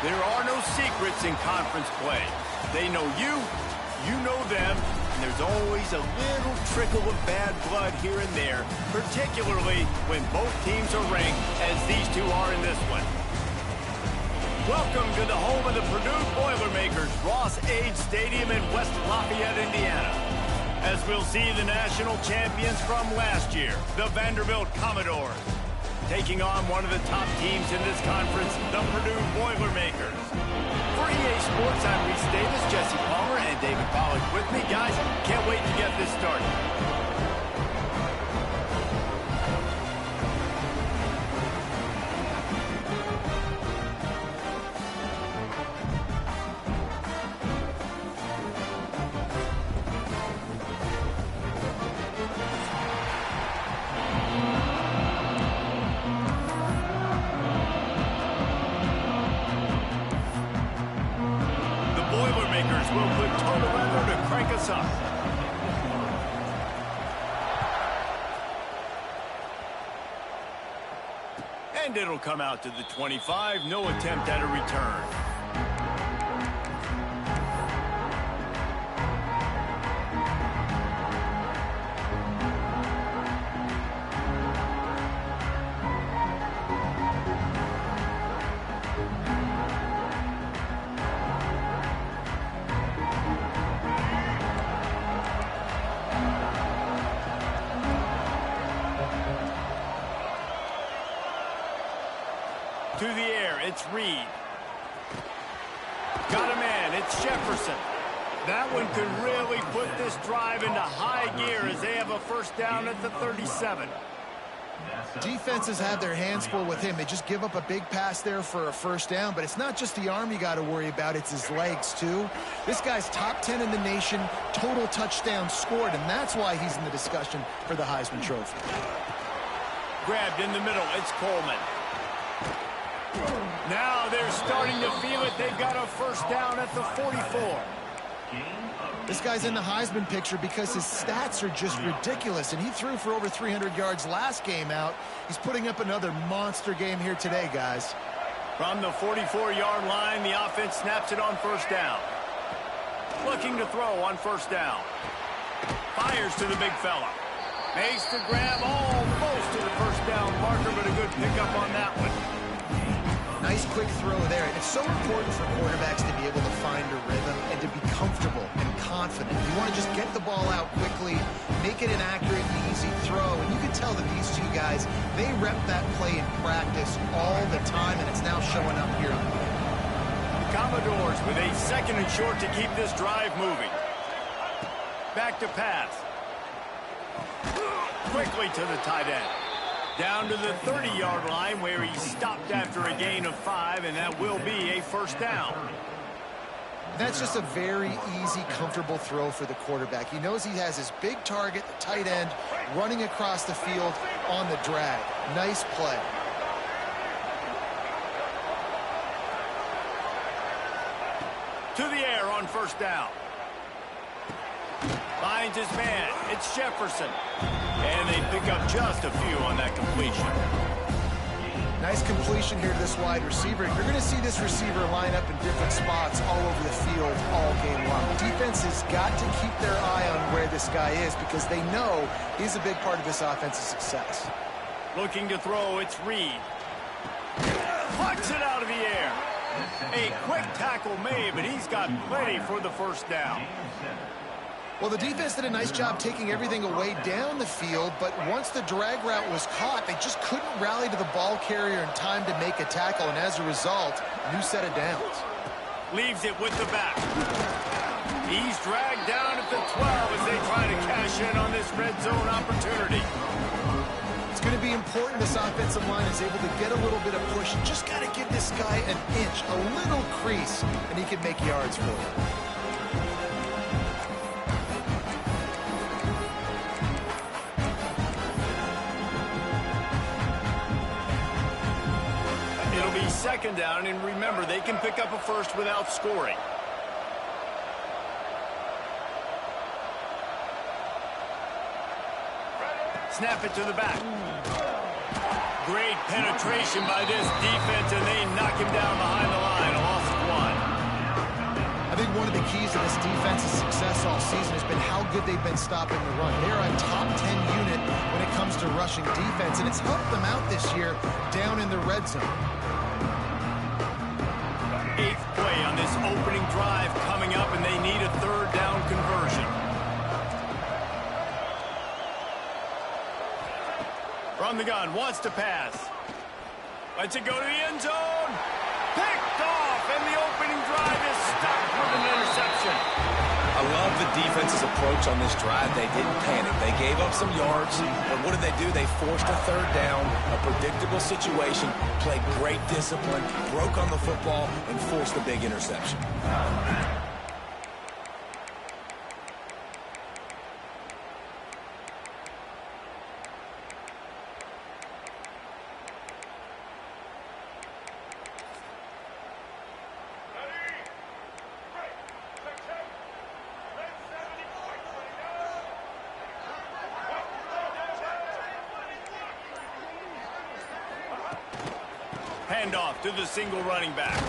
There are no secrets in conference play. They know you, you know them, and there's always a little trickle of bad blood here and there, particularly when both teams are ranked, as these two are in this one. Welcome to the home of the Purdue Boilermakers, Ross-Ade Stadium in West Lafayette, Indiana. As we'll see the national champions from last year, the Vanderbilt Commodores, taking on one of the top teams in this conference, the Purdue Boilermakers. For EA Sports, I'm Reese Davis, Jesse Palmer, and David Pollack with me. Guys, can't wait to get this started. Will put total weather to crank us up. And it'll come out to the 25. No attempt at a return. To the air, it's Reed. Got a man, it's Jefferson. That one could really put this drive into high gear as they have a first down at the 37. Defenses have their hands full with him. They just give up a big pass there for a first down, but it's not just the arm you got to worry about, it's his legs too. This guy's top 10 in the nation, total touchdowns scored, and that's why he's in the discussion for the Heisman Trophy. Grabbed in the middle, it's Coleman. Now they're starting to feel it. They've got a first down at the 44. This guy's in the Heisman picture because his stats are just ridiculous, and he threw for over 300 yards last game out. He's putting up another monster game here today, guys. From the 44-yard line, the offense snaps it on first down. Looking to throw on first down. Fires to the big fella. Makes the grab almost to the first down marker, but a good pickup on that one. Nice quick throw there, and it's so important for quarterbacks to be able to find a rhythm and to be comfortable and confident. You want to just get the ball out quickly, make it an accurate and easy throw, and you can tell that these two guys, they rep that play in practice all the time, and it's now showing up here. The Commodores with a second and short to keep this drive moving. Back to pass. Quickly to the tight end. Down to the 30-yard line where he stopped after a gain of 5, and that will be a first down. That's just a very easy, comfortable throw for the quarterback. He knows he has his big target, the tight end, running across the field on the drag. Nice play. To the air on first down. Finds his man. It's Jefferson. And they pick up just a few on that completion. Nice completion here to this wide receiver. You're going to see this receiver line up in different spots all over the field all game long. Defense has got to keep their eye on where this guy is because they know he's a big part of this offense's success. Looking to throw, it's Reed. Plucks it out of the air. A quick tackle made, but he's got plenty for the first down. Well, the defense did a nice job taking everything away down the field, but once the drag route was caught, they just couldn't rally to the ball carrier in time to make a tackle, and as a result, new set of downs. Leaves it with the back. He's dragged down at the 12 as they try to cash in on this red zone opportunity. It's going to be important this offensive line is able to get a little bit of push. Just got to give this guy an inch, a little crease, and he can make yards for it. It'll be second down, and remember, they can pick up a first without scoring. Snap it to the back. Great penetration by this defense, and they knock him down behind the line. A loss I think one of the keys to this defense's success all season has been how good they've been stopping the run. They're a top 10 unit when it comes to rushing defense, and it's helped them out this year down in the red zone. 8th play on this opening drive coming up, and they need a third down conversion. From the gun, wants to pass. Lets it go to the end zone. Picked off, and the opening drive is stopped with an interception. I love the defense's approach on this drive. They didn't panic. They gave up some yards, but what did they do? They forced a third down, a predictable situation, played great discipline, broke on the football, and forced a big interception. Handoff to the single running back.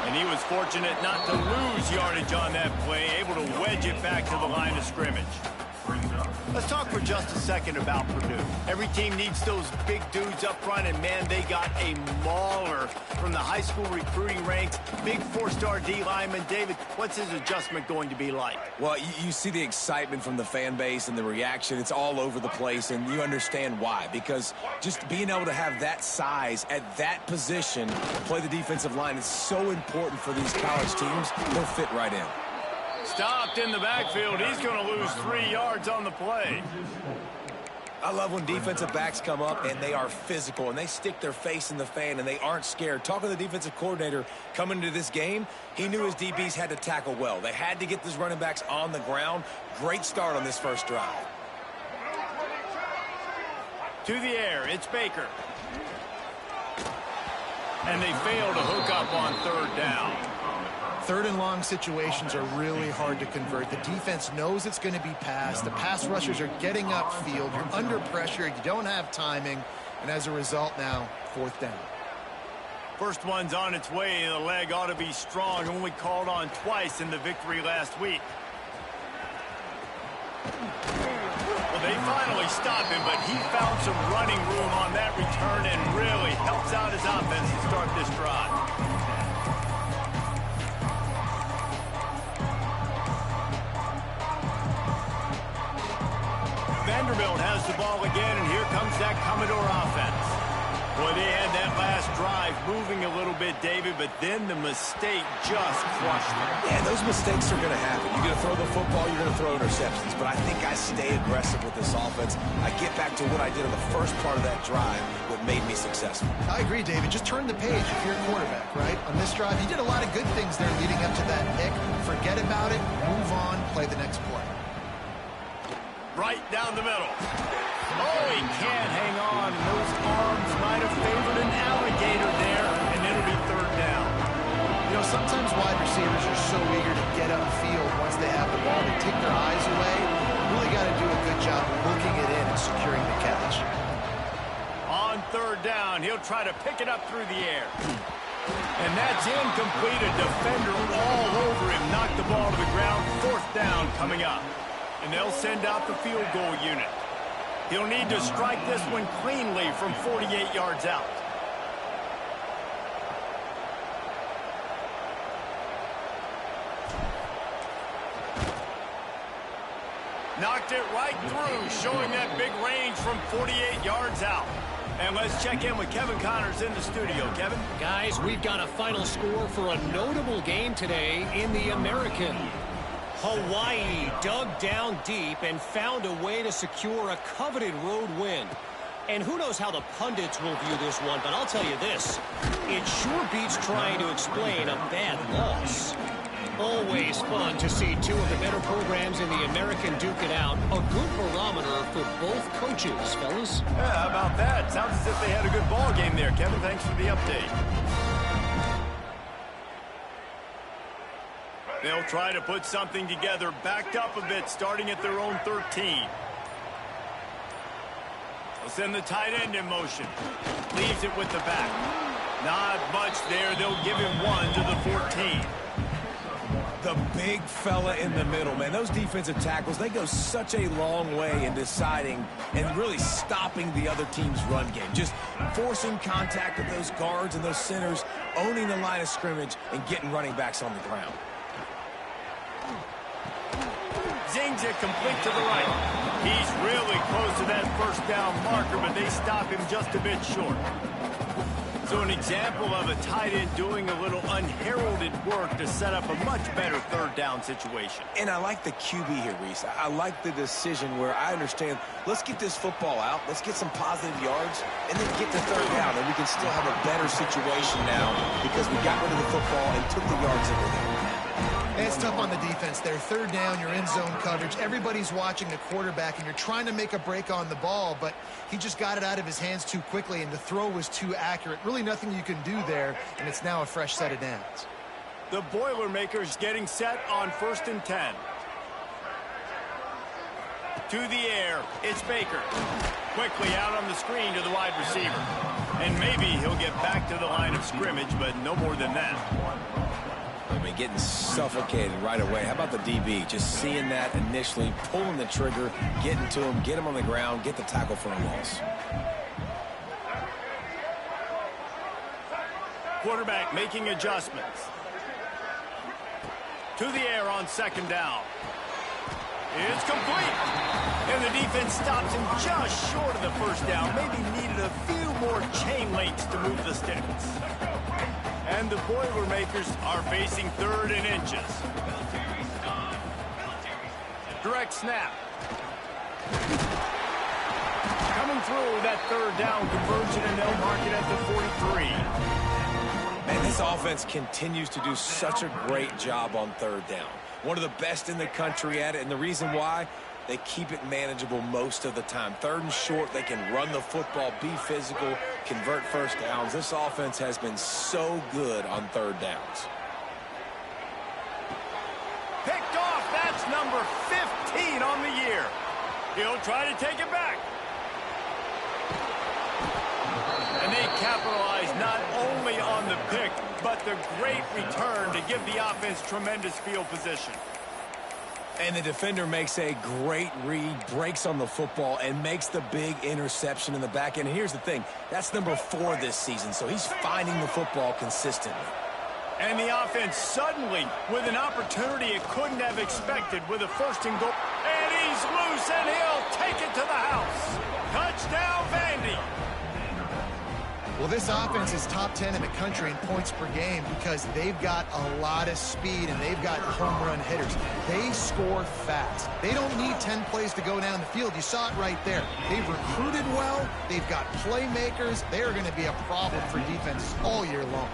And he was fortunate not to lose yardage on that play, able to wedge it back to the line of scrimmage. Let's talk for just a second about Purdue. Every team needs those big dudes up front, and man, they got a mauler from the high school recruiting ranks. Big 4-star D lineman. David, what's his adjustment going to be like? Well, you see the excitement from the fan base and the reaction. It's all over the place, and you understand why. Because just being able to have that size at that position, play the defensive line, is so important for these college teams. He'll fit right in. Stopped in the backfield. He's going to lose 3 yards on the play. I love when defensive backs come up and they are physical and they stick their face in the fan and they aren't scared. Talking to the defensive coordinator coming into this game, he knew his DBs had to tackle well. They had to get these running backs on the ground. Great start on this first drive. To the air, it's Baker. And they fail to hook up on third down. Third and long situations are really hard to convert. The defense knows it's going to be passed. The pass rushers are getting upfield. You're under pressure. You don't have timing. And as a result now, fourth down. First one's on its way. The leg ought to be strong. Only called on twice in the victory last week. Well, they finally stop him, but he found some running room on that return and really helps out his offense to start this drive. Vanderbilt has the ball again, and here comes that Commodore offense. Boy, they had that last drive moving a little bit, David, but then the mistake just crushed them. Yeah, those mistakes are going to happen. You're going to throw the football, you're going to throw interceptions, but I think I stay aggressive with this offense. I get back to what I did on the first part of that drive, what made me successful. I agree, David. Just turn the page if you're a quarterback, right? On this drive, he did a lot of good things there leading up to that pick. Forget about it, move on, play the next play. Right down the middle. Oh, he can't hang on. Those arms might have favored an alligator there, and it'll be third down. You know, sometimes wide receivers are so eager to get upfield once they have the ball. They take their eyes away. You really got to do a good job looking it in and securing the catch. On third down, he'll try to pick it up through the air. And that's incomplete. A defender all over him. Knocked the ball to the ground. Fourth down coming up. And they'll send out the field goal unit. He'll need to strike this one cleanly from 48 yards out. Knocked it right through, showing that big range from 48 yards out. And let's check in with Kevin Connors in the studio. Kevin? Guys, we've got a final score for a notable game today in the American. Hawaii dug down deep and found a way to secure a coveted road win. And who knows how the pundits will view this one, but I'll tell you this. It sure beats trying to explain a bad loss. Always fun to see two of the better programs in the American duke it out. A good barometer for both coaches, fellas. Yeah, how about that? Sounds as if they had a good ball game there, Kevin. Thanks for the update. They'll try to put something together, backed up a bit, starting at their own 13. They'll send the tight end in motion. Leaves it with the back. Not much there. They'll give him one to the 14. The big fella in the middle, man. Those defensive tackles, they go such a long way in deciding and really stopping the other team's run game. Just forcing contact with those guards and those centers, owning the line of scrimmage, and getting running backs on the ground. Zings it complete to the right. He's really close to that first down marker, but they stop him just a bit short. So an example of a tight end doing a little unheralded work to set up a much better third down situation. And I like the QB here, Reese. I like the decision where I understand, let's get this football out, let's get some positive yards, and then get to third down, and we can still have a better situation now because we got rid of the football and took the yards that were there. And it's tough on the defense there. Third down, you're in zone coverage. Everybody's watching the quarterback, and you're trying to make a break on the ball, but he just got it out of his hands too quickly, and the throw was too accurate. Really nothing you can do there, and it's now a fresh set of downs. The Boilermakers getting set on 1st and 10. To the air, it's Baker. Quickly out on the screen to the wide receiver. And maybe he'll get back to the line of scrimmage, but no more than that. I mean, getting suffocated right away. How about the DB? Just seeing that initially, pulling the trigger, getting to him, get him on the ground, get the tackle for a loss. Quarterback making adjustments. To the air on 2nd down. It's complete. And the defense stops him just short of the first down. Maybe needed a few more chain links to move the sticks. And the Boilermakers are facing 3rd and inches. Direct snap. Coming through that 3rd down conversion, and they'll mark it at the 43. Man, this offense continues to do such a great job on 3rd down. One of the best in the country at it, and the reason why, they keep it manageable most of the time. 3rd and short, they can run the football, be physical, convert first downs. This offense has been so good on 3rd downs. Picked off. That's number 15 on the year. He'll try to take it back. And they capitalize not only on the pick, but the great return to give the offense tremendous field position. And the defender makes a great read, breaks on the football, and makes the big interception in the back end. And here's the thing, that's number 4 this season, so he's finding the football consistently. And the offense suddenly, with an opportunity it couldn't have expected, with a 1st and goal. And he's loose, and he'll take it to the house. Touchdown, Vandy. Well, this offense is top 10 in the country in points per game because they've got a lot of speed and they've got home run hitters. They score fast. They don't need 10 plays to go down the field. You saw it right there. They've recruited well. They've got playmakers. They are going to be a problem for defenses all year long.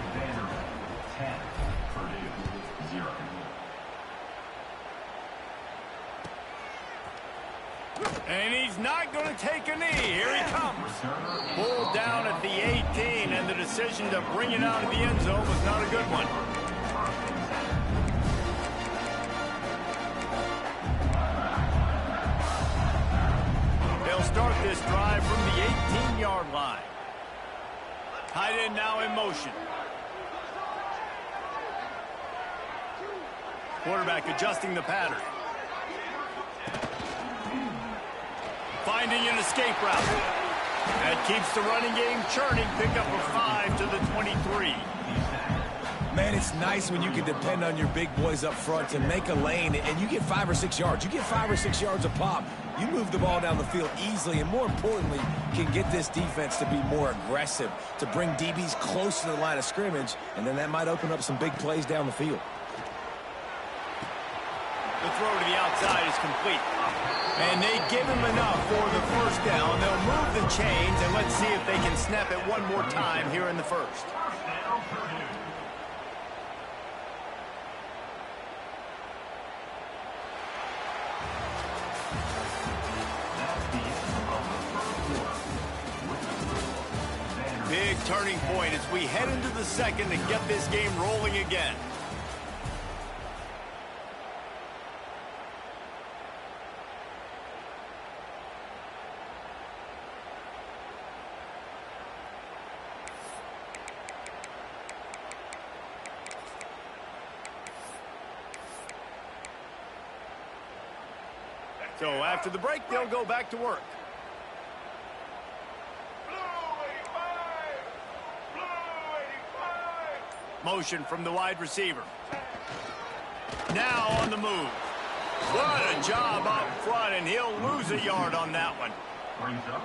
And he's not going to take a knee. Here he comes. Pulled down at the 18, and the decision to bring it out of the end zone was not a good one. They'll start this drive from the 18-yard line. Tight end now in motion. Quarterback adjusting the pattern. Finding an escape route. That keeps the running game churning. Pick up a 5 to the 23. Man, it's nice when you can depend on your big boys up front to make a lane, and you get 5 or 6 yards. You get 5 or 6 yards a pop. You move the ball down the field easily, and more importantly, can get this defense to be more aggressive, to bring DBs close to the line of scrimmage, and then that might open up some big plays down the field. The throw to the outside is complete. And they give him enough for the first down. They'll move the chains, and let's see if they can snap it one more time here in the first. Big turning point as we head into the second to get this game rolling again. So after the break, they'll go back to work. Motion from the wide receiver. Now on the move. What a job out front, and he'll lose a yard on that one. Brings up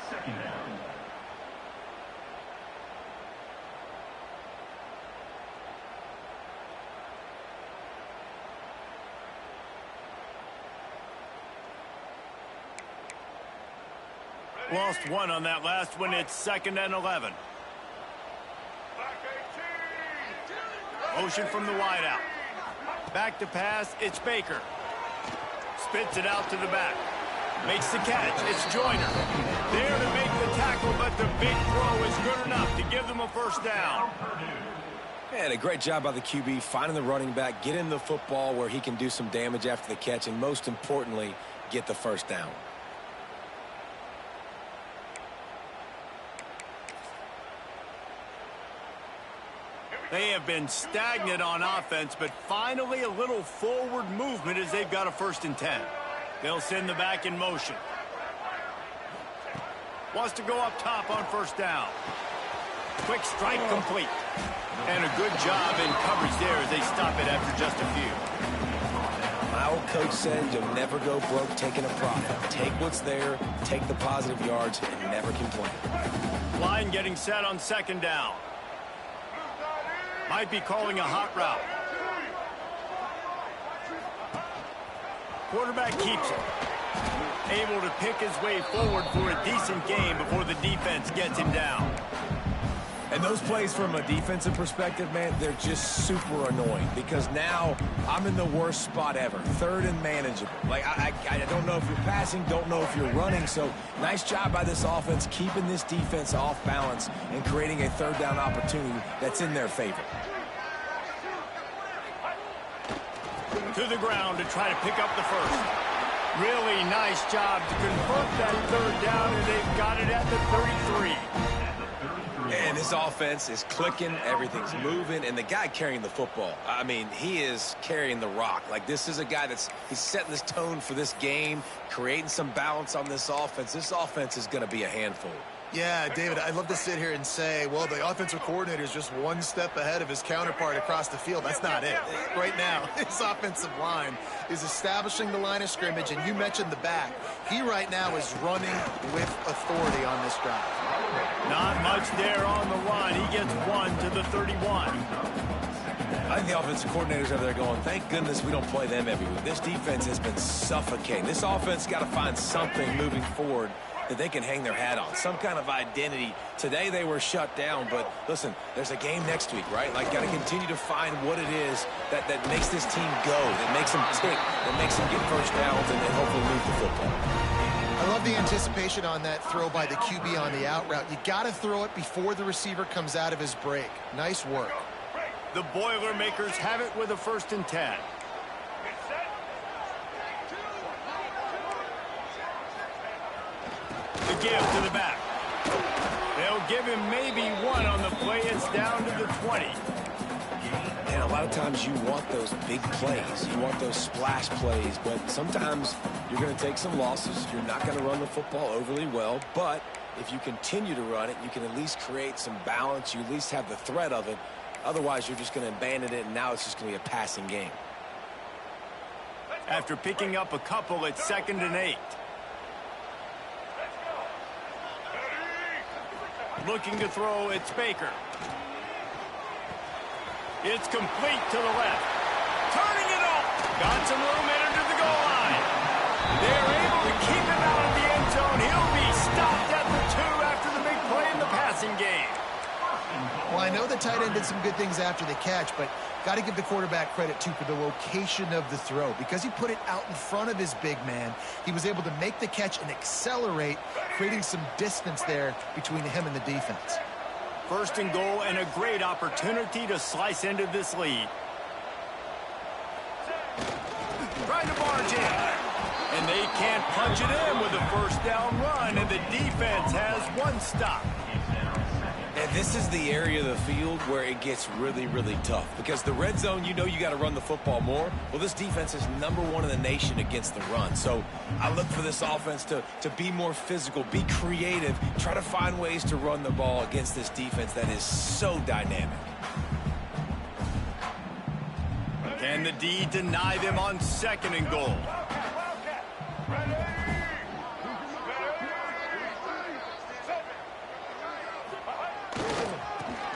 second down. Lost one on that last one. It's 2nd and 11. Motion from the wide out. Back to pass. It's Baker. Spits it out to the back. Makes the catch. It's Joyner. There to make the tackle, but the big throw is good enough to give them a first down. And a great job by the QB finding the running back, getting the football where he can do some damage after the catch, and most importantly, get the first down. They have been stagnant on offense, but finally a little forward movement as they've got a 1st and 10. They'll send the back in motion. Wants to go up top on 1st down. Quick strike complete. And a good job in coverage there as they stop it after just a few. My old coach said you'll never go broke taking a profit. Take what's there, take the positive yards, and never complain. Line getting set on 2nd down. Might be calling a hot route. Quarterback keeps it. Able to pick his way forward for a decent game before the defense gets him down. And those plays from a defensive perspective, man, they're just super annoying because now I'm in the worst spot ever. 3rd and manageable. Like, I don't know if you're passing, don't know if you're running. So nice job by this offense keeping this defense off balance and creating a 3rd down opportunity that's in their favor. To the ground to try to pick up the first. Really nice job to convert that 3rd down, and they've got it at the 33. And this offense is clicking, everything's moving, and the guy carrying the football, I mean, he is carrying the rock. Like, this is a guy he's setting this tone for this game, creating some balance on this offense. This offense is going to be a handful. Yeah, David, I'd love to sit here and say, well, the offensive coordinator is just one step ahead of his counterpart across the field. That's not it. Right now, his offensive line is establishing the line of scrimmage, and you mentioned the back. He right now is running with authority on this drive. Not much there on the line. He gets 1 to the 31. I think the offensive coordinators over there going, thank goodness we don't play them every week. This defense has been suffocating. This offense got to find something moving forward that they can hang their hat on, some kind of identity. Today they were shut down, but listen, there's a game next week, right? Like, got to continue to find what it is that makes this team go, that makes them tick, that makes them get first downs and hopefully move the football. I love the anticipation on that throw by the QB on the out route. You got to throw it before the receiver comes out of his break. Nice work. The Boilermakers have it with a 1st and 10. The give to the back. They'll give him maybe 1 on the play. It's down to the 20. And a lot of times you want those big plays. You want those splash plays, but sometimes you're going to take some losses. You're not going to run the football overly well, but if you continue to run it, you can at least create some balance. You at least have the threat of it. Otherwise, you're just going to abandon it, and now it's just going to be a passing game. After picking up a couple, it's 2nd and 8. Looking to throw, it's Baker. It's complete to the left. Turning it up. Got some room entered to the goal line. They're able to keep him out of the end zone. He'll be stopped at the 2 after the big play in the passing game. Well, I know the tight end did some good things after the catch, but got to give the quarterback credit, too, for the location of the throw. Because he put it out in front of his big man, he was able to make the catch and accelerate, creating some distance there between him and the defense. 1st and goal, and a great opportunity to slice into this lead. Trying to barge in. And they can't punch it in with a 1st down run, and the defense has 1 stop. And this is the area of the field where it gets really, really tough. Because the red zone, you know you got to run the football more. Well, this defense is #1 in the nation against the run. So I look for this offense to be more physical, be creative, try to find ways to run the ball against this defense that is so dynamic. Can the D deny them on 2nd and goal?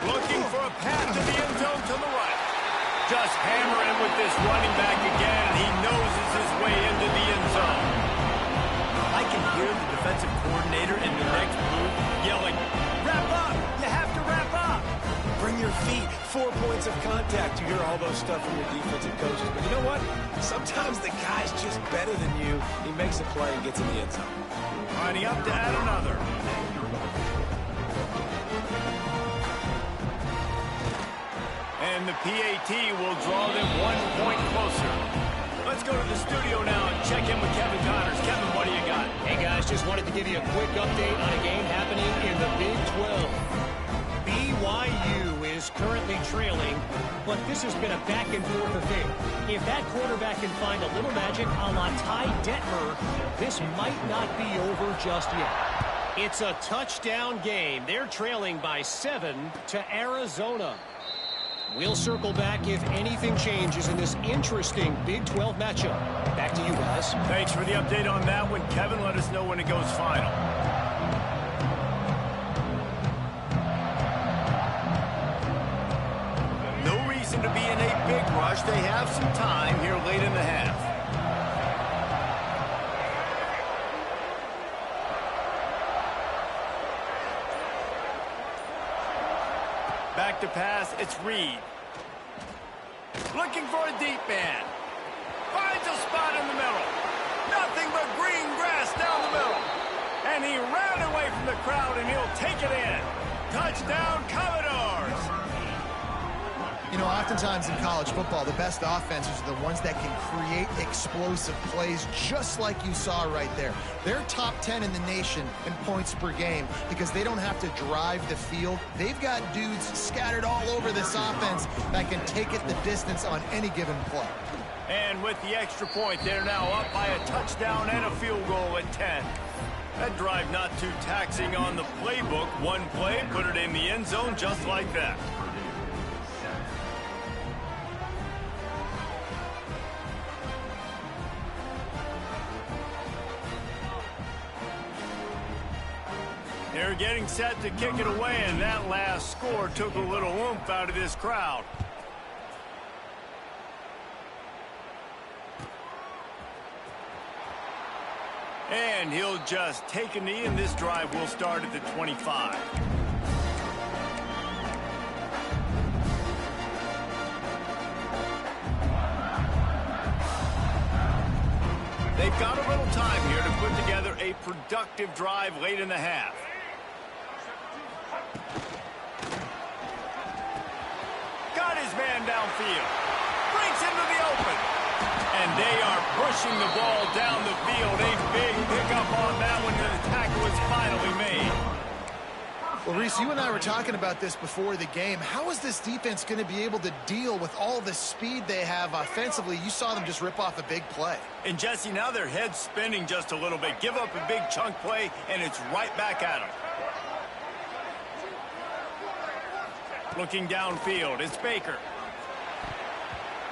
Looking for a path to the end zone to the right. Just hammering with this running back again, and he noses his way into the end zone. I can hear the defensive coordinator in the next booth yelling, "Wrap up! You have to wrap up!" Bring your feet, 4 points of contact. You hear all those stuff from your defensive coaches. But you know what? Sometimes the guy's just better than you. He makes a play and gets in the end zone. Lining up to add another. And the PAT will draw them 1 point closer. Let's go to the studio now and check in with Kevin Connors. Kevin, what do you got? Hey, guys, just wanted to give you a quick update on a game happening in the Big 12. BYU is currently trailing, but this has been a back-and-forth affair. If that quarterback can find a little magic a la Ty Detmer, this might not be over just yet. It's a touchdown game. They're trailing by 7 to Arizona. We'll circle back if anything changes in this interesting Big 12 matchup. Back to you guys. Thanks for the update on that one, Kevin. Let us know when it goes final. No reason to be in a big rush. They have some time here late in the half. Back to pass, it's Reed. Looking for a deep man. Finds a spot in the middle. Nothing but green grass down the middle. And he ran away from the crowd, and he'll take it in. Touchdown, Commodores! You know, oftentimes in college football, the best offenses are the ones that can create explosive plays, just like you saw right there. They're top 10 in the nation in points per game because they don't have to drive the field. They've got dudes scattered all over this offense that can take it the distance on any given play. And with the extra point, they're now up by a touchdown and a field goal at 10. That drive not too taxing on the playbook. One play, put it in the end zone just like that. They're getting set to kick it away, and that last score took a little oomph out of this crowd. And he'll just take a knee, and this drive will start at the 25. They've got a little time here to put together a productive drive late in the half. Got his man downfield. Brings him to the open. And they are pushing the ball down the field. A big pickup on that one, and the tackle is finally made. Well, Reese, you and I were talking about this before the game. How is this defense going to be able to deal with all the speed they have offensively? You saw them just rip off a big play. And, Jesse, now their head's spinning just a little bit. Give up a big chunk play, and it's right back at them. Looking downfield, it's Baker.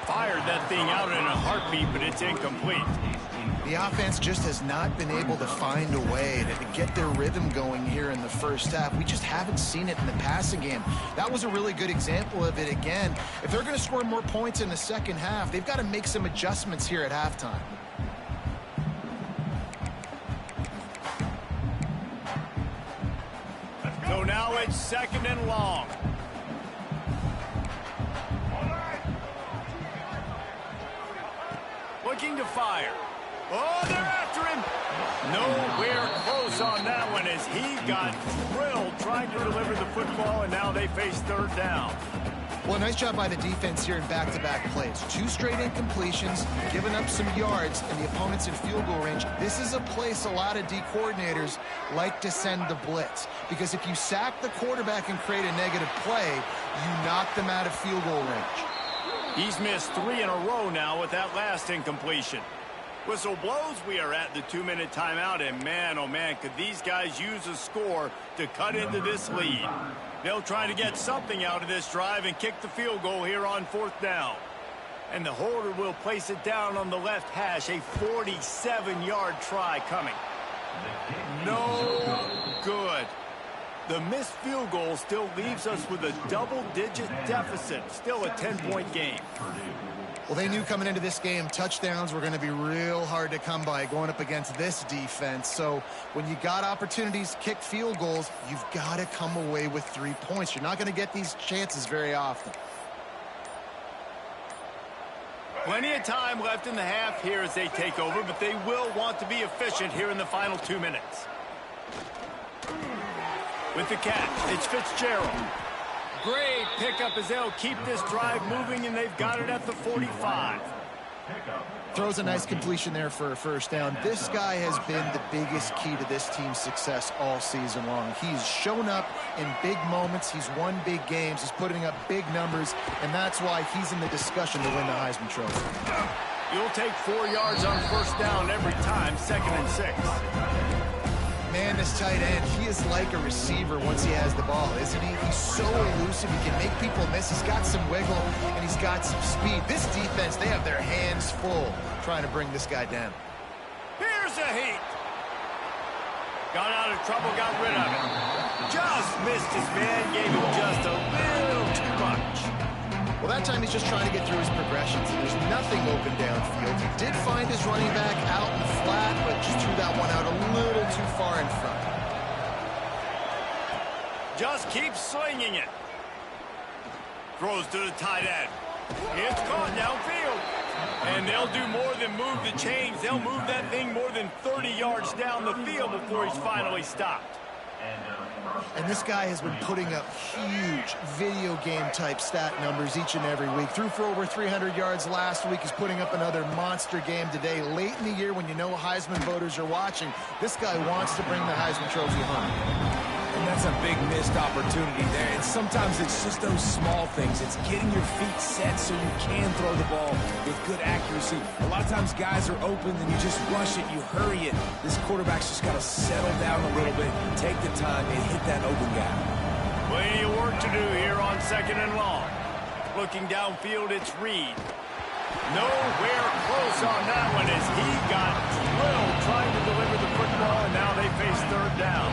Fired that thing out in a heartbeat, but it's incomplete. The offense just has not been able to find a way to get their rhythm going here in the first half. We just haven't seen it in the passing game. That was a really good example of it again. If they're going to score more points in the second half, they've got to make some adjustments here at halftime. So now it's 2nd and long. Looking to fire. Oh, they're after him. Nowhere close on that one as he got drilled trying to deliver the football, and now they face 3rd down. Well, nice job by the defense here in back-to-back plays. 2 straight incompletions, giving up some yards, and the opponent's in field goal range. This is a place a lot of D coordinators like to send the blitz, because if you sack the quarterback and create a negative play, you knock them out of field goal range. He's missed 3 in a row now with that last incompletion. Whistle blows, we are at the 2-minute timeout, and man, oh man, could these guys use a score to cut into this lead. They'll try to get something out of this drive and kick the field goal here on 4th down. And the holder will place it down on the left hash, a 47-yard try coming. No good. The missed field goal still leaves us with a double-digit deficit, still a 10-point game. Well, they knew coming into this game touchdowns were going to be real hard to come by going up against this defense. So when you got opportunities to kick field goals, you've got to come away with 3 points. You're not going to get these chances very often. Plenty of time left in the half here as they take over, but they will want to be efficient here in the final 2 minutes. With the catch, it's Fitzgerald. Great pickup as they'll keep this drive moving, and they've got it at the 45. Throws a nice completion there for a first down. This guy has been the biggest key to this team's success all season long. He's shown up in big moments. He's won big games. He's putting up big numbers, and that's why he's in the discussion to win the Heisman Trophy. You'll take 4 yards on first down every time, 2nd and 6. Man, this tight end, he is like a receiver once he has the ball, isn't he? He's so elusive. He can make people miss. He's got some wiggle, and he's got some speed. This defense, they have their hands full trying to bring this guy down. Here's a heat. Got out of trouble, got rid of it. Just missed his man, gave him just a little too much. Well, that time he's just trying to get through his progressions. There's nothing open downfield. He did find his running back out in the flat, but just threw that one out a little too far in front. Just keep slinging it. Throws to the tight end. It's caught downfield. And they'll do more than move the chains. They'll move that thing more than 30 yards down the field before he's finally stopped. And this guy has been putting up huge video game type stat numbers each and every week. Threw for over 300 yards last week. He's putting up another monster game today. Late in the year when you know Heisman voters are watching, this guy wants to bring the Heisman Trophy home. And that's a big missed opportunity there. And sometimes it's just those small things. It's getting your feet set so you can throw the ball with good accuracy. A lot of times guys are open and you just rush it, you hurry it. This quarterback's just got to settle down a little bit, take the time, and hit that open guy. Plenty of work to do here on 2nd and long. Looking downfield, it's Reed. Nowhere close on that one as he got drilled trying to deliver the football, and now they face 3rd down.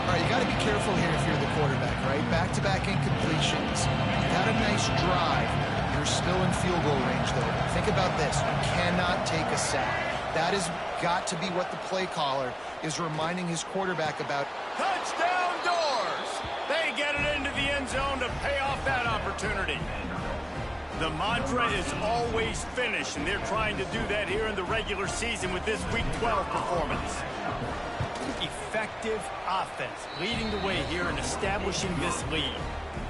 All right, you got to be careful here if you're the quarterback, right? Back-to-back incompletions. You got a nice drive. You're still in field goal range, though. Think about this. You cannot take a sack. That has got to be what the play caller is reminding his quarterback about. Touchdown doors! They get it into the end zone to pay off that opportunity. The mantra is always finish, and they're trying to do that here in the regular season with this Week 12 performance. Effective offense leading the way here and establishing this lead.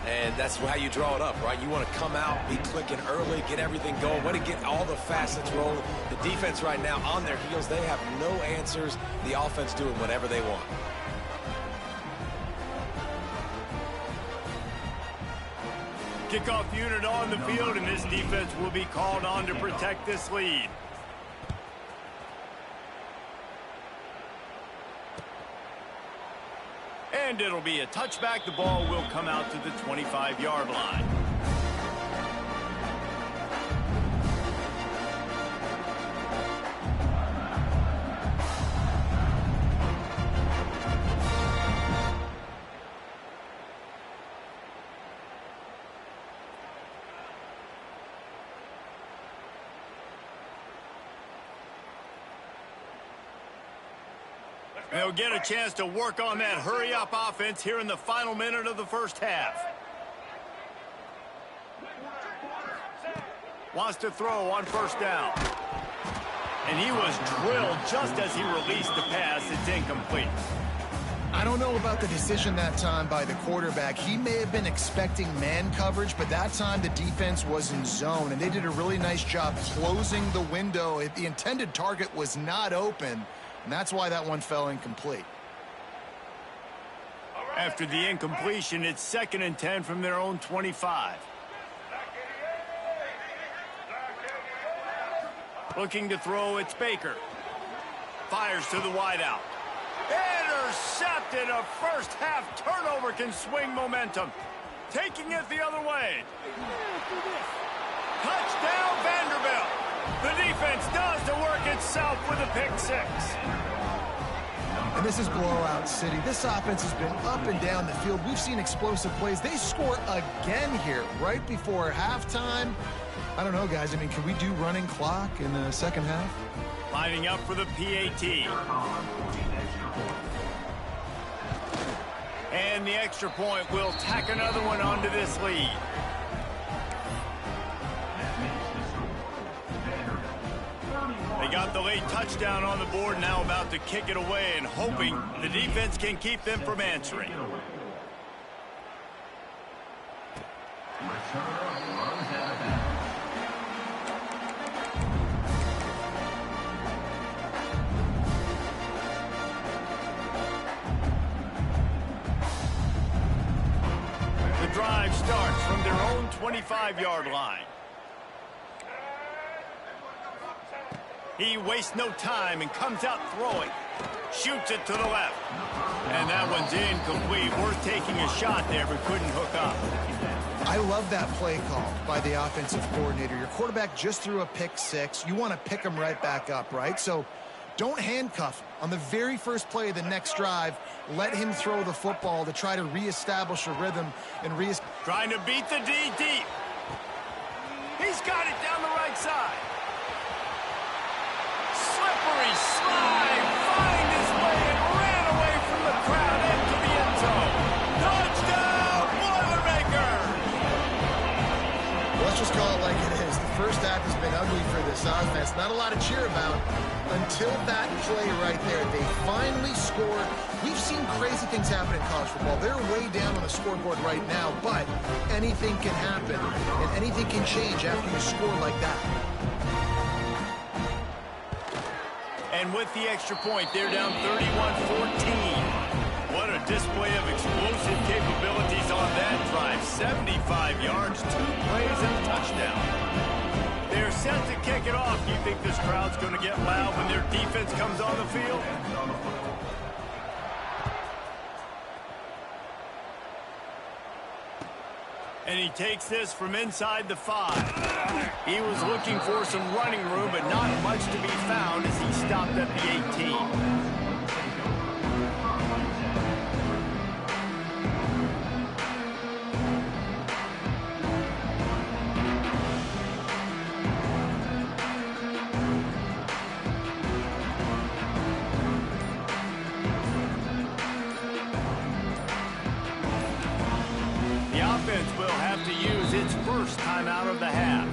And that's how you draw it up, right? You want to come out, be clicking early, get everything going, want to get all the facets rolling. The defense right now on their heels, they have no answers. The offense doing whatever they want. Kickoff unit on the field, and this defense will be called on to protect this lead. And it'll be a touchback. The ball will come out to the 25-yard line. They'll get a chance to work on that hurry-up offense here in the final minute of the first half. Wants to throw on first down. And he was drilled just as he released the pass. It's incomplete. I don't know about the decision that time by the quarterback. He may have been expecting man coverage, but that time the defense was in zone, and they did a really nice job closing the window. The intended target was not open, and that's why that one fell incomplete. After the incompletion, it's 2nd and 10 from their own 25. Looking to throw, it's Baker. Fires to the wideout. Intercepted. A first-half turnover can swing momentum. Taking it the other way. Touchdown, Vanderbilt. The defense does the work itself with a pick 6. And this is blowout city. This offense has been up and down the field. We've seen explosive plays. They score again here right before halftime. I don't know, guys. I mean, can we do running clock in the second half? Lining up for the PAT. And the extra point will tack another one onto this lead. They got the late touchdown on the board, now about to kick it away and hoping the defense can keep them from answering. The drive starts from their own 25-yard line. He wastes no time and comes out throwing. Shoots it to the left. And that one's incomplete. Worth taking a shot there, but couldn't hook up. I love that play call by the offensive coordinator. Your quarterback just threw a pick 6. You want to pick him right back up, right? So don't handcuff him. On the very first play of the next drive, let him throw the football to try to reestablish a rhythm and trying to beat the D deep. He's got it down the right side. Slippery slide, find his way and ran away from the crowd into the end zone. Touchdown, Boilermakers! Let's just call it like it is. The first half has been ugly for this offense. Not a lot to cheer about until that play right there. They finally scored. We've seen crazy things happen in college football. They're way down on the scoreboard right now, but anything can happen, and anything can change after you score like that. And with the extra point, they're down 31-14. What a display of explosive capabilities on that drive. 75 yards, 2 plays, and a touchdown. They're set to kick it off. Do you think this crowd's going to get loud when their defense comes on the field? And he takes this from inside the 5. He was looking for some running room, but not much to be found as he stopped at the 18. The offense will have to use its first timeout of the half.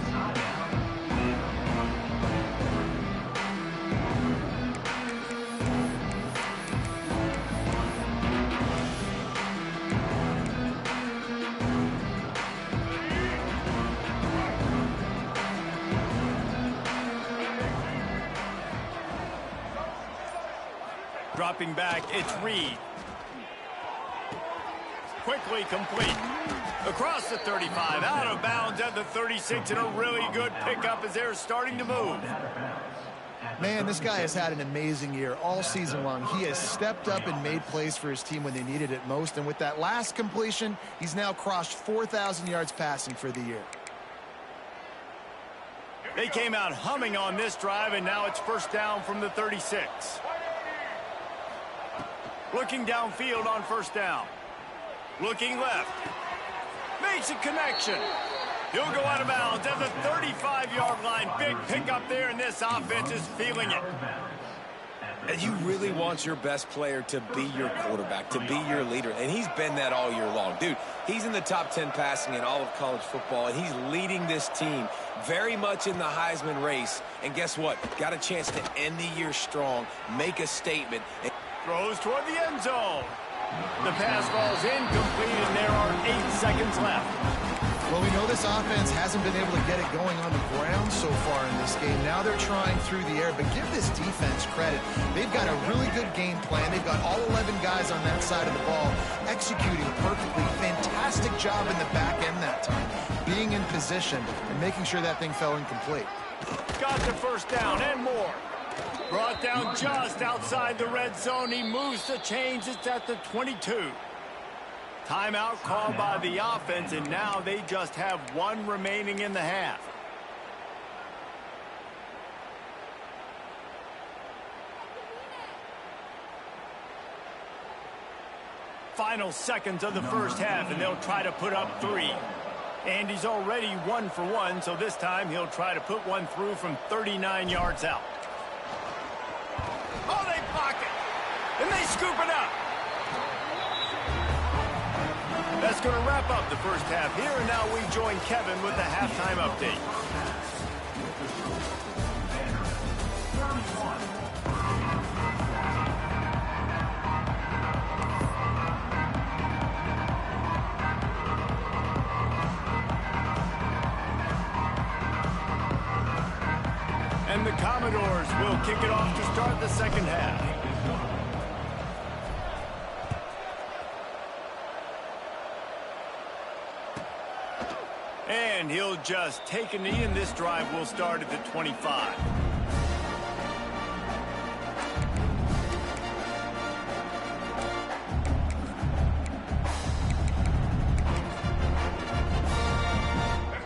Dropping back, it's Reed. Quickly complete. Across the 35, out of bounds at the 36, and a really good pickup as they're starting to move. Man, this guy has had an amazing year all season long. He has stepped up and made plays for his team when they needed it most, and with that last completion, he's now crossed 4,000 yards passing for the year. They came out humming on this drive, and now it's first down from the 36. Looking downfield on first down. Looking left. Makes a connection. He'll go out of bounds at the 35-yard line. Big pickup there, and this offense is feeling it. And you really want your best player to be your quarterback, to be your leader. And he's been that all year long. Dude, he's in the top 10 passing in all of college football, and he's leading this team very much in the Heisman race. And guess what? Got a chance to end the year strong, make a statement. Throws toward the end zone. The pass falls incomplete, and there are 8 seconds left. Well, we know this offense hasn't been able to get it going on the ground so far in this game. Now they're trying through the air, but give this defense credit. They've got a really good game plan. They've got all 11 guys on that side of the ball executing perfectly. Fantastic job in the back end that time, being in position and making sure that thing fell incomplete. Got the first down and more. Brought down just outside the red zone. He moves the chains. It's at the 22. Timeout called by the offense, and now they just have 1 remaining in the half. Final seconds of the first half, and they'll try to put up 3. Andy's already 1 for 1, so this time he'll try to put one through from 39 yards out. Oh, they block it, and they scoop it up. That's going to wrap up the first half here, and now we join Kevin with the halftime update. And the Commodores will kick it off to start the second half. And he'll just take a knee, and this drive will start at the 25.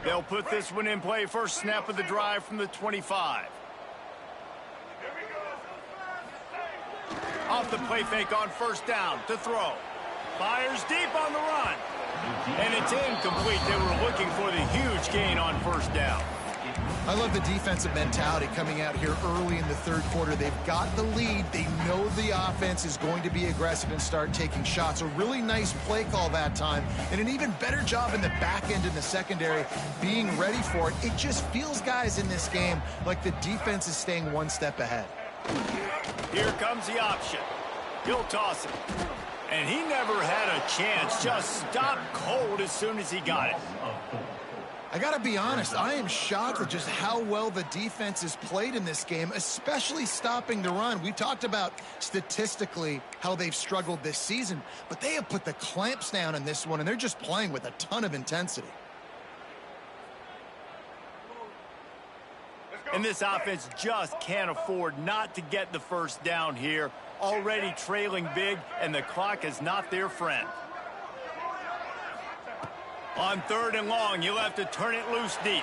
They'll put this one in play. First snap of the drive from the 25. Off the play fake on first down to throw. Fires deep on the run. And it's incomplete. They were looking for the huge gain on first down. I love the defensive mentality coming out here early in the third quarter. They've got the lead. They know the offense is going to be aggressive and start taking shots. A really nice play call that time, and an even better job in the back end in the secondary being ready for it. It just feels, guys, in this game like the defense is staying one step ahead. Here comes the option. He'll toss it. And he never had a chance. Just stopped cold as soon as he got it. I got to be honest, I am shocked at just how well the defense has played in this game, especially stopping the run. We talked about statistically how they've struggled this season, but they have put the clamps down in this one, and they're just playing with a ton of intensity. And this offense just can't afford not to get the first down here. Already trailing big, and the clock is not their friend. On 3rd and long, you'll have to turn it loose deep.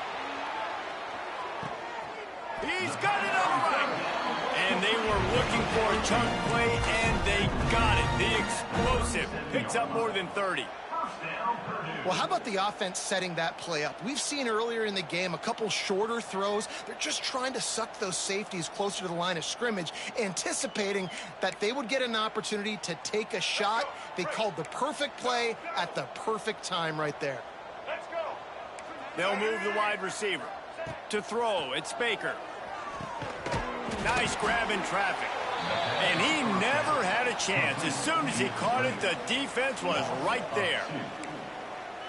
He's got it on the right. And they were looking for a chunk play, and they got it. The explosive picks up more than 30. Well, how about the offense setting that play up? We've seen earlier in the game a couple shorter throws. They're just trying to suck those safeties closer to the line of scrimmage, anticipating that they would get an opportunity to take a shot. They called the perfect play at the perfect time right there. Let's go. They'll move the wide receiver. To throw, it's Baker. Nice grab in traffic. And he never had a chance. As soon as he caught it, the defense was right there.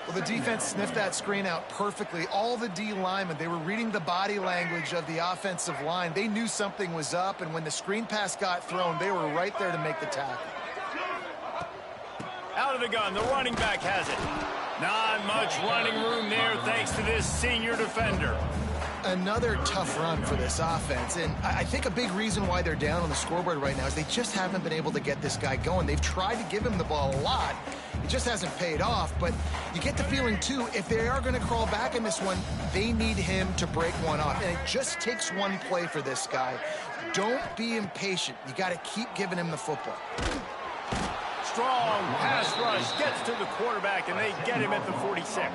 Well, the defense sniffed that screen out perfectly. All the D linemen, they were reading the body language of the offensive line. They knew something was up, and when the screen pass got thrown, they were right there to make the tackle. Out of the gun, the running back has it. Not much running room there thanks to this senior defender. Another tough run for this offense, and I think a big reason why they're down on the scoreboard right now is they just haven't been able to get this guy going. They've tried to give him the ball a lot. It just hasn't paid off, but you get the feeling, too, if they are going to crawl back in this one, they need him to break one off, and it just takes one play for this guy. Don't be impatient. You got to keep giving him the football. Strong pass rush gets to the quarterback, and they get him at the 46.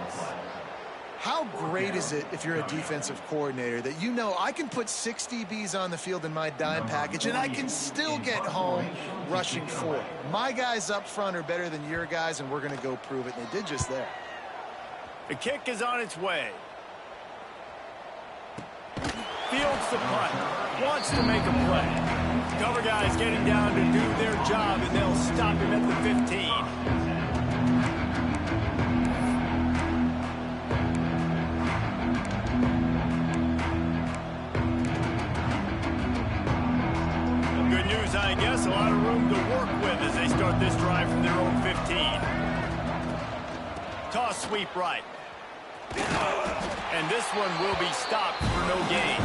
How great is it if you're a defensive coordinator that you know I can put 6 DBs on the field in my dime package and I can still get home rushing 4. My guys up front are better than your guys, and we're going to go prove it. And they did just there. The kick is on its way. Fields the punt. Wants to make a play. Cover guys getting down to do their job, and they'll stop him at the 15. I guess a lot of room to work with as they start this drive from their own 15. Toss sweep right. And this one will be stopped for no gain.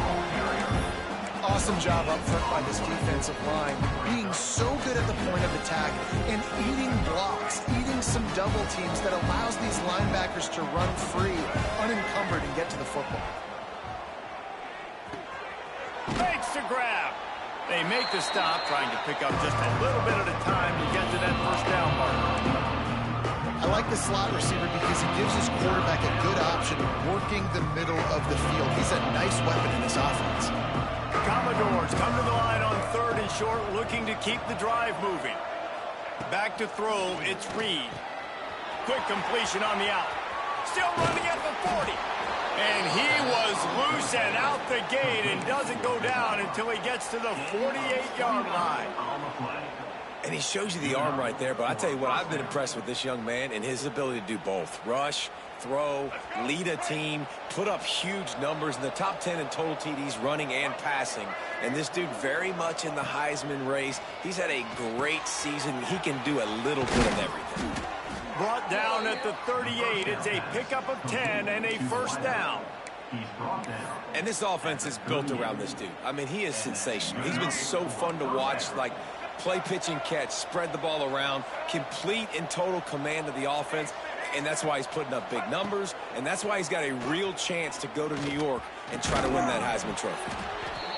Awesome job up front by this defensive line, being so good at the point of attack and eating blocks, eating some double teams that allows these linebackers to run free, unencumbered, and get to the football. Makes the grab. They make the stop, trying to pick up just a little bit at a time to get to that first down mark. I like the slot receiver because he gives his quarterback a good option of working the middle of the field. He's a nice weapon in this offense. Commodores come to the line on 3rd and short, looking to keep the drive moving. Back to throw, it's Reed. Quick completion on the out. Still running at the 40. And he was loose and out the gate and doesn't go down until he gets to the 48-yard line. And he shows you the arm right there, but I tell you what, I've been impressed with this young man and his ability to do both. Rush, throw, lead a team, put up huge numbers in the top 10 in total TDs running and passing. And this dude very much in the Heisman race. He's had a great season. He can do a little bit of everything. Brought down at the 38. It's a pickup of 10 and a first down. And this offense is built around this dude. I mean, he is sensational. He's been so fun to watch, like play, pitch, and catch, spread the ball around, complete and total command of the offense. And that's why he's putting up big numbers, and that's why he's got a real chance to go to New York and try to win that Heisman Trophy.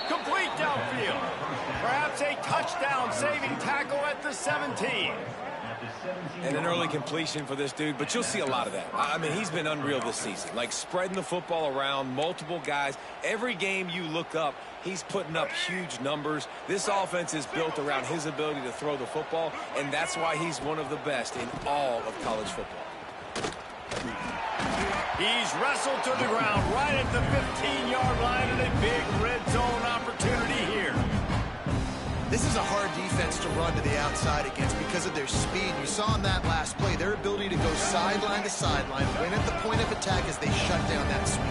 Complete downfield. Perhaps a touchdown-saving tackle at the 17. And an early completion for this dude, but you'll see a lot of that. I mean, he's been unreal this season, like spreading the football around, multiple guys. Every game you look up, he's putting up huge numbers. This offense is built around his ability to throw the football, and that's why he's one of the best in all of college football. He's wrestled to the ground right at the 15-yard line, and a big red zone opportunity here. This is a hard defense to run to the outside against because of their speed. You saw in that last play, their ability to go sideline to sideline, win at the point of attack as they shut down that sweep.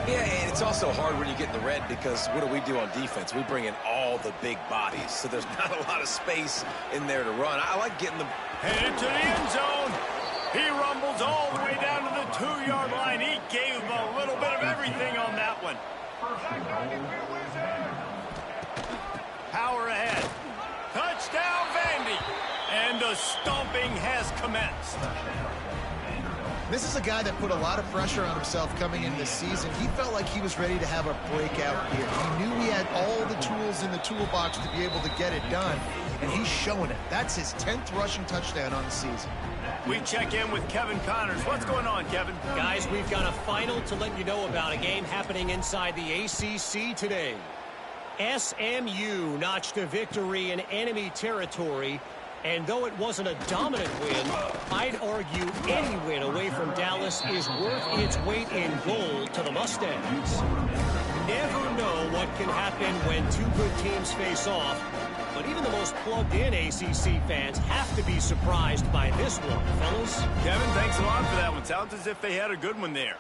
Yeah, and it's also hard when you get in the red because what do we do on defense? We bring in all the big bodies, so there's not a lot of space in there to run. I like getting them. Headed to the end zone. He rumbles all the way down to the 2-yard line. He gave a little bit of everything on that one. Power ahead. Touchdown, Vandy. And the stomping has commenced. This is a guy that put a lot of pressure on himself coming into this season. He felt like he was ready to have a breakout year. He knew he had all the tools in the toolbox to be able to get it done, and he's showing it. That's his 10th rushing touchdown on the season. We check in with Kevin Connors. What's going on, Kevin? Guys, we've got a final to let you know about, a game happening inside the ACC today. SMU notched a victory in enemy territory, and though it wasn't a dominant win, I'd argue any win away from Dallas is worth its weight in gold to the Mustangs. Never know what can happen when two good teams face off, but even the most plugged-in ACC fans have to be surprised by this one, fellas. Kevin, thanks a lot for that one. Sounds as if they had a good one there.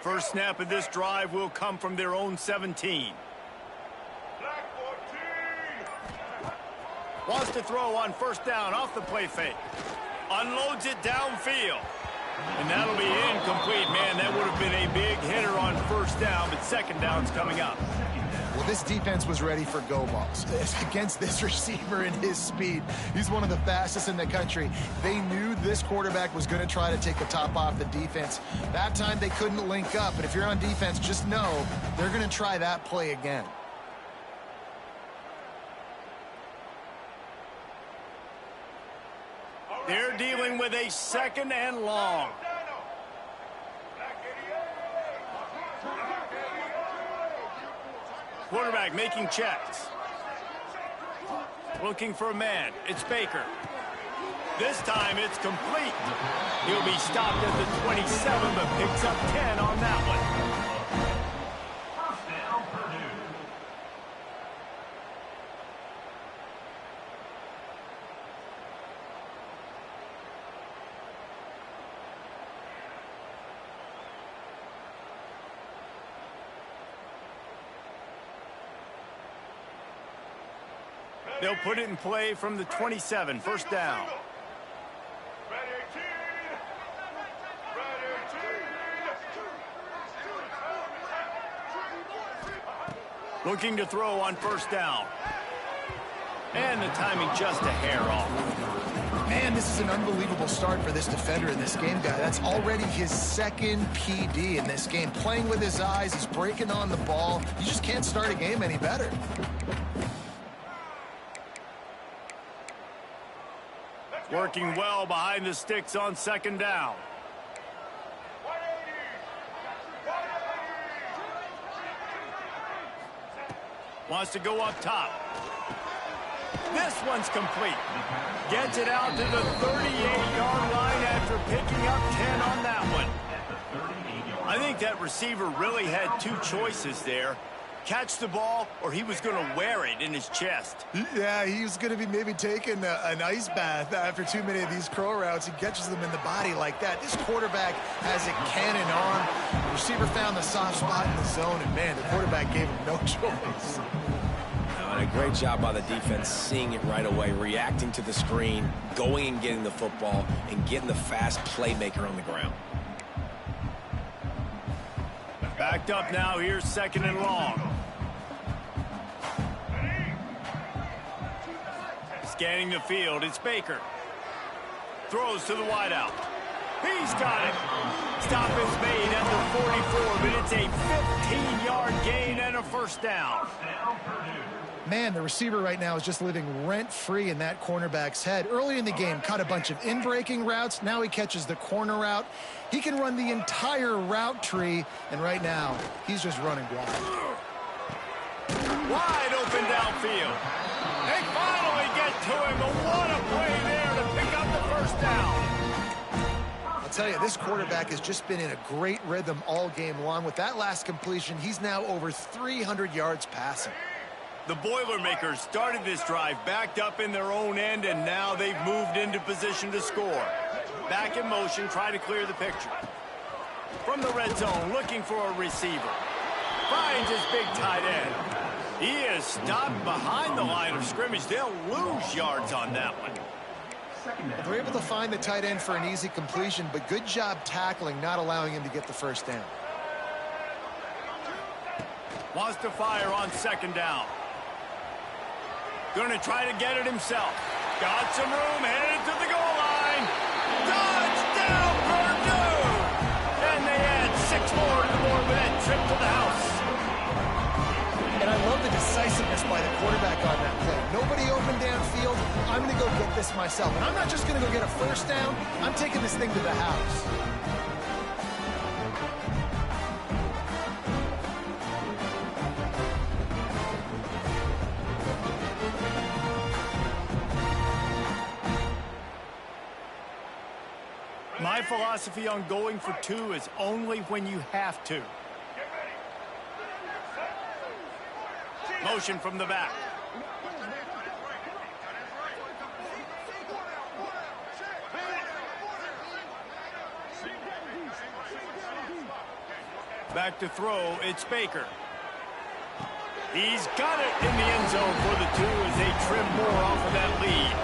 First snap of this drive will come from their own 17. Wants to throw on first down off the play fake. Unloads it downfield. And that'll be incomplete. Man, that would have been a big hitter on first down, but second down's coming up. Well, this defense was ready for go balls against this receiver and his speed. He's one of the fastest in the country. They knew this quarterback was going to try to take the top off the defense. That time they couldn't link up, but if you're on defense, just know they're going to try that play again. They're dealing with a second and long. Quarterback making checks. Looking for a man. It's Baker. This time it's complete. He'll be stopped at the 27, but picks up 10 on that one. First down, Purdue. They'll put it in play from the 27, first down. Looking to throw on first down. And the timing just a hair off. Man, this is an unbelievable start for this defender in this game, guy. That's already his second PD in this game. Playing with his eyes, he's breaking on the ball. You just can't start a game any better. Working well behind the sticks on second down. Wants to go up top. This one's complete. Gets it out to the 38-yard line after picking up 10 on that one. I think that receiver really had two choices there. Catch the ball, or he was going to wear it in his chest. Yeah, he was going to be maybe taking an ice bath after too many of these curl routes. He catches them in the body like that. This quarterback has a cannon arm. The receiver found the soft spot in the zone, and, man, the quarterback gave him no choice. And a great job by the defense seeing it right away, reacting to the screen, going and getting the football, and getting the fast playmaker on the ground. Backed up now, here's second and long. Scanning the field, it's Baker. Throws to the wideout. He's got it. Stop is made at the 44, but it's a 15-yard gain and a first down. Man, the receiver right now is just living rent-free in that cornerback's head. Early in the game, caught a bunch of in-breaking routes. Now he catches the corner route. He can run the entire route tree, and right now, he's just running wild. Wide open downfield. They finally get to him, but what a play there to pick up the first down. I'll tell you, this quarterback has just been in a great rhythm all game long. With that last completion, he's now over 300 yards passing. The Boilermakers started this drive backed up in their own end, and now they've moved into position to score. Back in motion, try to clear the picture. From the red zone, looking for a receiver. Finds his big tight end. He is stopped behind the line of scrimmage. They'll lose yards on that one. They're able to find the tight end for an easy completion, but good job tackling, not allowing him to get the first down. Wants to fire on second down. Going to try to get it himself. Got some room, headed to the goal line. Touchdown, Purdue! And they add 6 more to the board with that trip to the house. And I love the decisiveness by the quarterback on that play. Nobody open downfield. I'm going to go get this myself. And I'm not just going to go get a first down. I'm taking this thing to the house. My philosophy on going for 2 is only when you have to. Motion from the back. Back to throw, it's Baker. He's got it in the end zone for the 2 as they trim more off of that lead.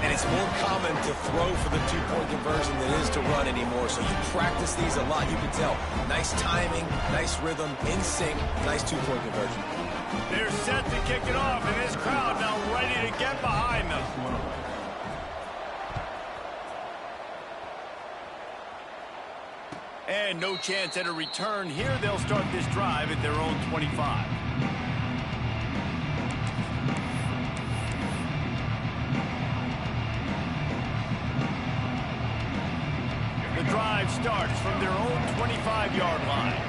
And it's more common to throw for the 2-point conversion than it is to run anymore. So you practice these a lot. You can tell. Nice timing, nice rhythm, in sync, nice 2-point conversion. They're set to kick it off, and this crowd now ready to get behind them. And no chance at a return here. They'll start this drive at their own 25. The drive starts from their own 25-yard line.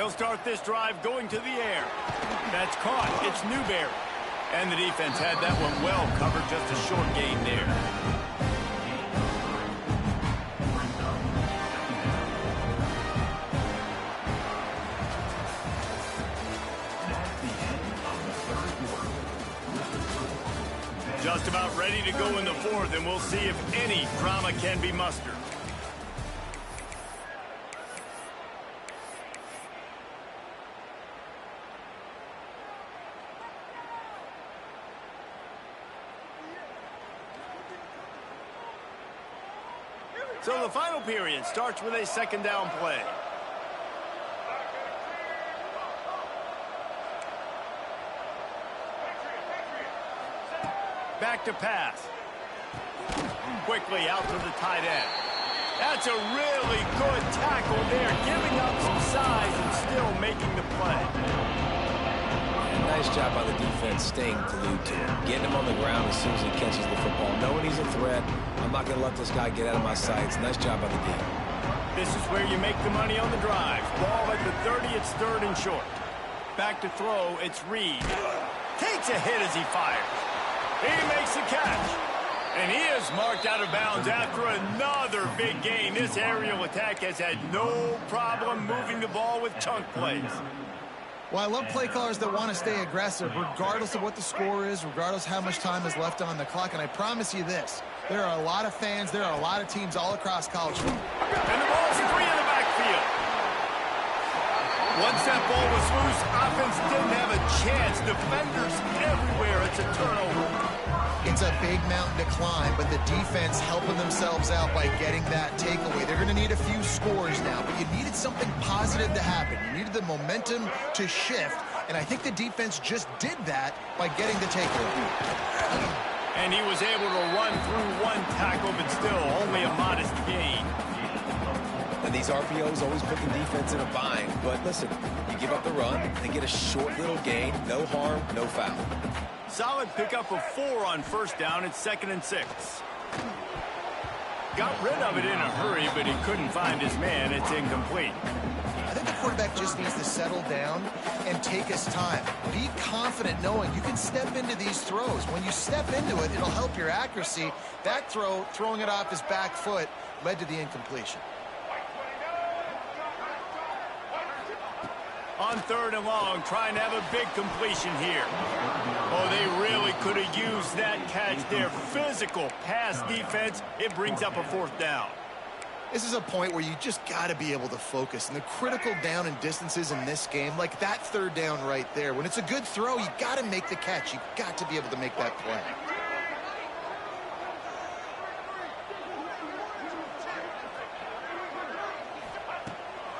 He'll start this drive going to the air. That's caught. It's Newberry. And the defense had that one well covered. Just a short gain there. Just about ready to go in the fourth, and we'll see if any drama can be mustered. So the final period starts with a second down play. Back to pass. Quickly out to the tight end. That's a really good tackle there, giving up some size and still making the play. And nice job by the defense staying glued to him. Getting him on the ground as soon as he catches the football. Knowing he's a threat, I'm not going to let this guy get out of my sights. Nice job by the D. This is where you make the money on the drive. Ball at the 30, it's third and short. Back to throw, it's Reed. Takes a hit as he fires. He makes the catch. And he is marked out of bounds after another big gain. This aerial attack has had no problem moving the ball with chunk plays. Well, I love play callers that want to stay aggressive, regardless of what the score is, regardless how much time is left on the clock. And I promise you this, there are a lot of fans, there are a lot of teams all across college football. And the ball's free in the backfield. Once that ball was loose, offense didn't have a chance. Defenders everywhere. It's a turnover. It's a big mountain to climb, but the defense helping themselves out by getting that takeaway. They're going to need a few scores now, but you needed something positive to happen. You needed the momentum to shift, and I think the defense just did that by getting the takeaway. And he was able to run through one tackle, but still only a modest gain. And these RPOs always put the defense in a bind. But listen, you give up the run, they get a short little gain, no harm, no foul. Solid pickup of 4 on first down. It's 2nd and 6. Got rid of it in a hurry, but he couldn't find his man. It's incomplete. I think the quarterback just needs to settle down and take his time. Be confident knowing you can step into these throws. When you step into it, it'll help your accuracy. That throw, throwing it off his back foot, led to the incompletion. On 3rd and long, trying to have a big completion here. Oh, they really could have used that catch there. Physical pass defense. It brings up a 4th down. This is a point where you just got to be able to focus. And the critical down and distances in this game, like that 3rd down right there, when it's a good throw, you got to make the catch. You got to be able to make that play.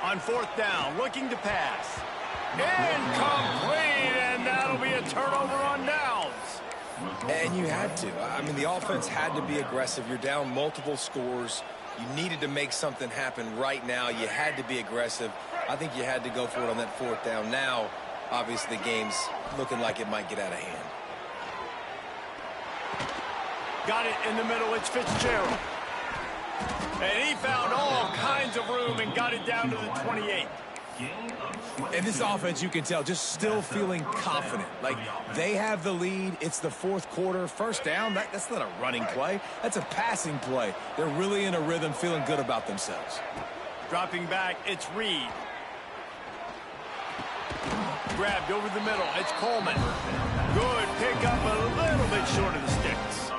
On 4th down, looking to pass. Incomplete, and that'll be a turnover on downs. And you had to. I mean, the offense had to be aggressive. You're down multiple scores. You needed to make something happen right now. You had to be aggressive. I think you had to go for it on that 4th down. Now, obviously, the game's looking like it might get out of hand. Got it in the middle. It's Fitzgerald. And he found all kinds of room and got it down to the 28. And this offense, you can tell, just still feeling confident. Like, they have the lead. It's the 4th quarter. First down, that's not a running play. That's a passing play. They're really in a rhythm, feeling good about themselves. Dropping back, it's Reed. Grabbed over the middle. It's Coleman. Good pickup, a little bit short of the sticks.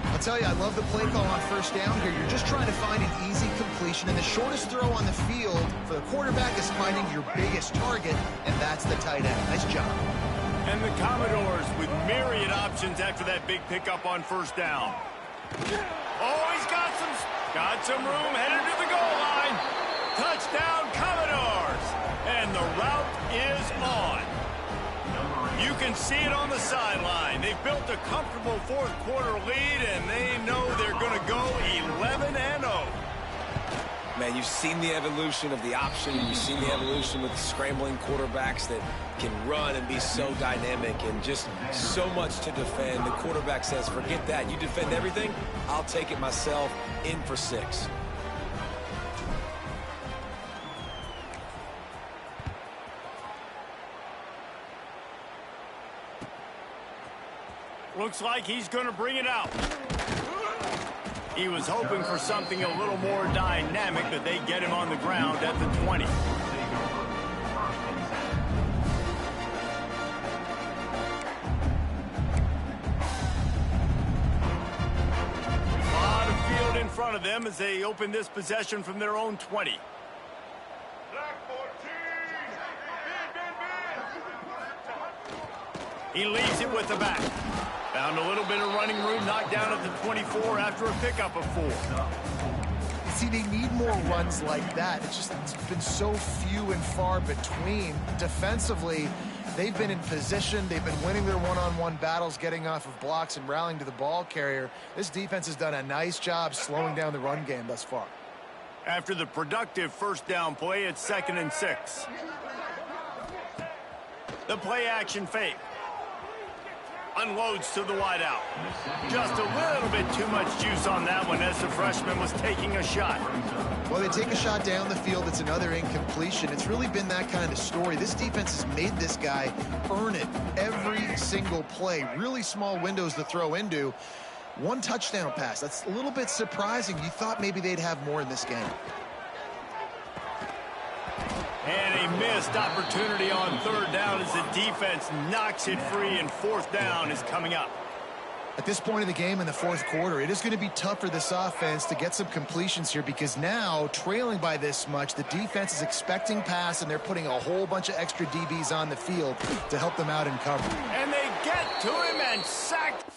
I'll tell you, I love the play call on first down here. You're just trying to find an easy completion, and the shortest throw on the field for the quarterback is finding your biggest target, and that's the tight end. Nice job. And the Commodores with myriad options after that big pickup on first down. Oh, he's got some room headed to the goal line. Touchdown, Commodores. And the route is on. You can see it on the sideline. They've built a comfortable 4th quarter lead, and they know they're going to go 11-0. Man, you've seen the evolution of the option. You've seen the evolution with the scrambling quarterbacks that can run and be so dynamic and just so much to defend. The quarterback says, forget that. You defend everything, I'll take it myself. In for 6. Looks like he's going to bring it out. He was hoping for something a little more dynamic, but they get him on the ground at the 20. A lot of field in front of them as they open this possession from their own 20. He leaves it with the back. Found a little bit of running room, knocked down at the 24 after a pickup of 4. See, they need more runs like that. It's been so few and far between. Defensively, they've been in position. They've been winning their one-on-one battles, getting off of blocks and rallying to the ball carrier. This defense has done a nice job slowing down the run game thus far. After the productive first down play, it's 2nd and 6. The play action fake. Unloads to the wideout. Just a little bit too much juice on that one as the freshman was taking a shot. Well, they take a shot down the field. It's another incompletion. It's really been that kind of story. This defense has made this guy earn it every single play. Really small windows to throw into. 1 touchdown pass. That's a little bit surprising. You thought maybe they'd have more in this game. And a missed opportunity on 3rd down as the defense knocks it free, and 4th down is coming up. At this point of the game in the 4th quarter, it is going to be tough for this offense to get some completions here because now, trailing by this much, the defense is expecting pass, and they're putting a whole bunch of extra DBs on the field to help them out in cover. And they get to him and sacked.